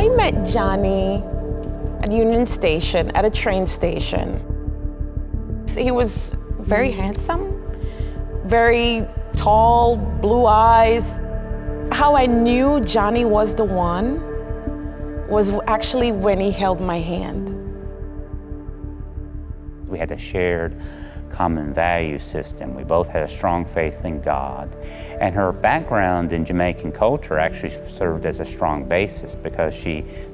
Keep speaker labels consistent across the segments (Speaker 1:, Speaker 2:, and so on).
Speaker 1: I met Johnny at Union Station, at a train station. He was very handsome, very tall, blue eyes. How I knew Johnny was the one was actually when he held my hand.
Speaker 2: We had a shared common value system. We both had a strong faith in God. And her background in Jamaican culture actually served as a strong basis because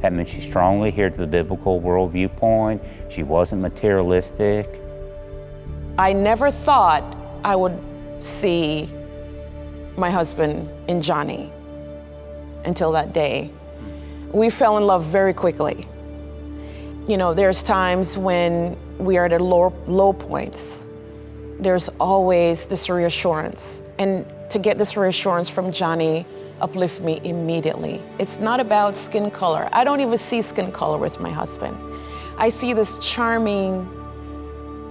Speaker 2: that meant she strongly adhered to the biblical world viewpoint. She wasn't materialistic.
Speaker 1: I never thought I would see my husband in Johnny until that day. We fell in love very quickly. You know, there's times when we are at low points. There's always this reassurance. And to get this reassurance from Johnny uplifted me immediately. It's not about skin color. I don't even see skin color with my husband. I see this charming,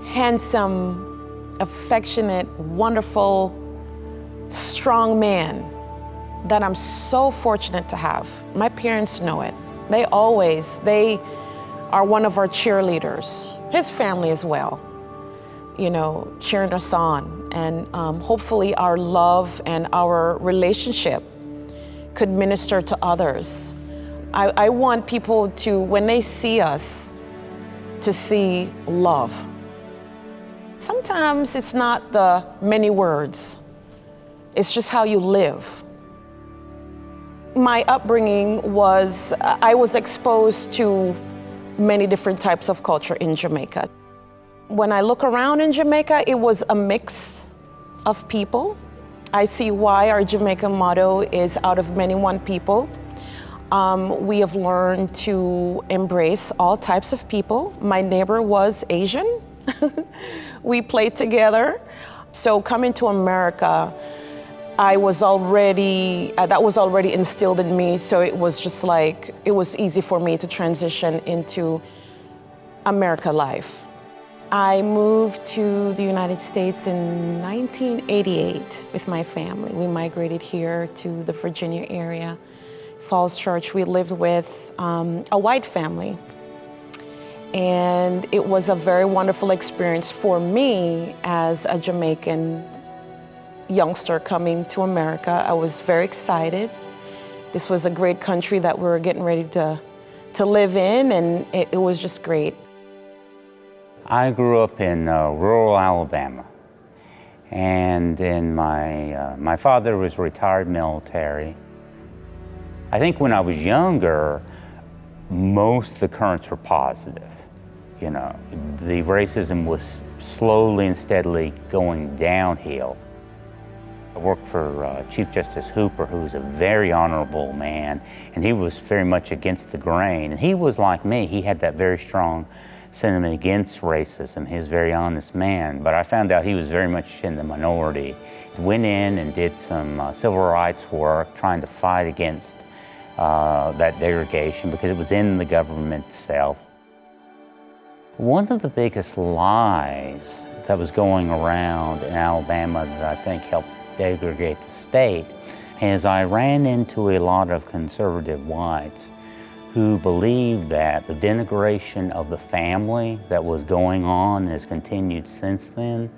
Speaker 1: handsome, affectionate, wonderful, strong man that I'm so fortunate to have. My parents know it. They are one of our cheerleaders. His family as well, you know, cheering us on. And hopefully our love and our relationship could minister to others. I want people to, when they see us, to see love. Sometimes it's not the many words, it's just how you live. My upbringing was, I was exposed to many different types of culture in Jamaica. When I look around in Jamaica, it was a mix of people. I see why our Jamaican motto is out of many, one people. We have learned to embrace all types of people. My neighbor was Asian. We played together. So coming to America, that was already instilled in me, so it was just like, it was easy for me to transition into America life. I moved to the United States in 1988 with my family. We migrated here to the Virginia area, Falls Church. We lived with a white family. And it was a very wonderful experience for me as a Jamaican youngster coming to America. I was very excited. This was a great country that we were getting ready to live in, and it was just great.
Speaker 2: I grew up in rural Alabama, and my father was retired military. I think when I was younger, most of the currents were positive. You know, the racism was slowly and steadily going downhill. I worked for Chief Justice Hooper, who was a very honorable man, and he was very much against the grain. And he was like me. He had that very strong sentiment against racism. He was a very honest man, but I found out he was very much in the minority. He went in and did some civil rights work, trying to fight against that degradation because it was in the government itself. One of the biggest lies that was going around in Alabama that I think helped degrade the state is I ran into a lot of conservative whites who believed that the denigration of the family that was going on and has continued since then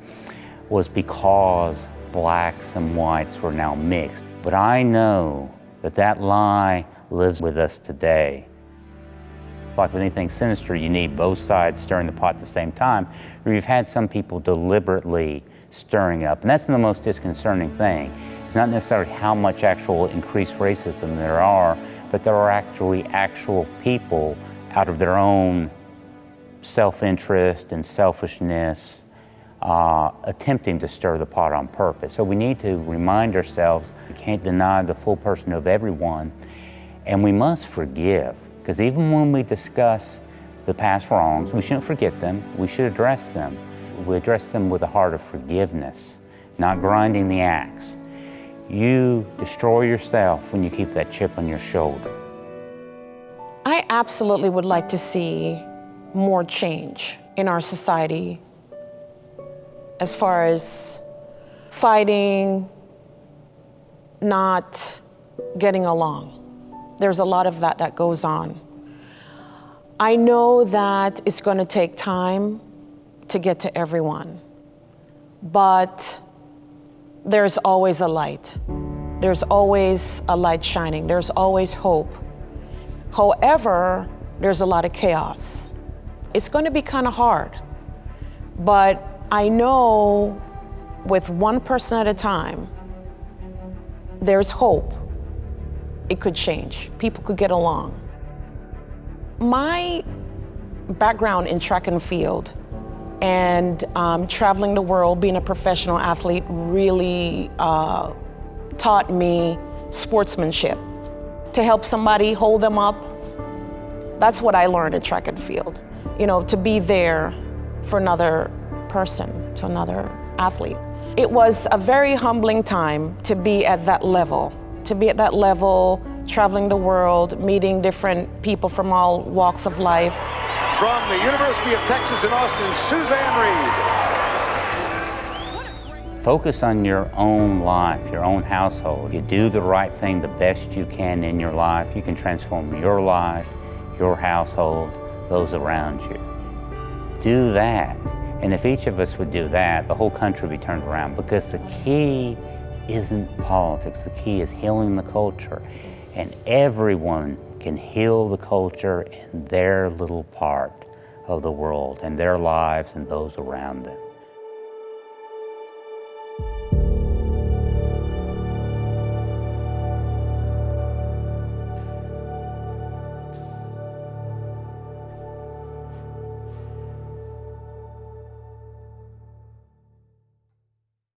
Speaker 2: was because blacks and whites were now mixed. But I know that that lie lives with us today. Like with anything sinister, you need both sides stirring the pot at the same time, or you've had some people deliberately stirring up. And that's the most disconcerting thing. It's not necessarily how much actual increased racism there are, but there are actually actual people out of their own self-interest and selfishness attempting to stir the pot on purpose. So we need to remind ourselves we can't deny the full person of everyone, and we must forgive. Because even when we discuss the past wrongs, we shouldn't forget them, we should address them. We address them with a heart of forgiveness, not grinding the axe. You destroy yourself when you keep that chip on your shoulder.
Speaker 1: I absolutely would like to see more change in our society as far as fighting, not getting along. There's a lot of that goes on. I know that it's going to take time to get to everyone, but there's always a light. There's always a light shining. There's always hope. However, there's a lot of chaos. It's going to be kind of hard, but I know with one person at a time, there's hope. It could change. People could get along. My background in track and field and traveling the world, being a professional athlete, really taught me sportsmanship. To help somebody, hold them up, that's what I learned in track and field. You know, to be there for another person, to another athlete. It was a very humbling time to be at that level, traveling the world, meeting different people from all walks of life.
Speaker 3: From the University of Texas in Austin, Suziann Reed.
Speaker 2: Focus on your own life, your own household. You do the right thing the best you can in your life. You can transform your life, your household, those around you. Do that. And if each of us would do that, the whole country would be turned around, because the key isn't politics. The key is healing the culture. And everyone can heal the culture in their little part of the world, and their lives and those around them.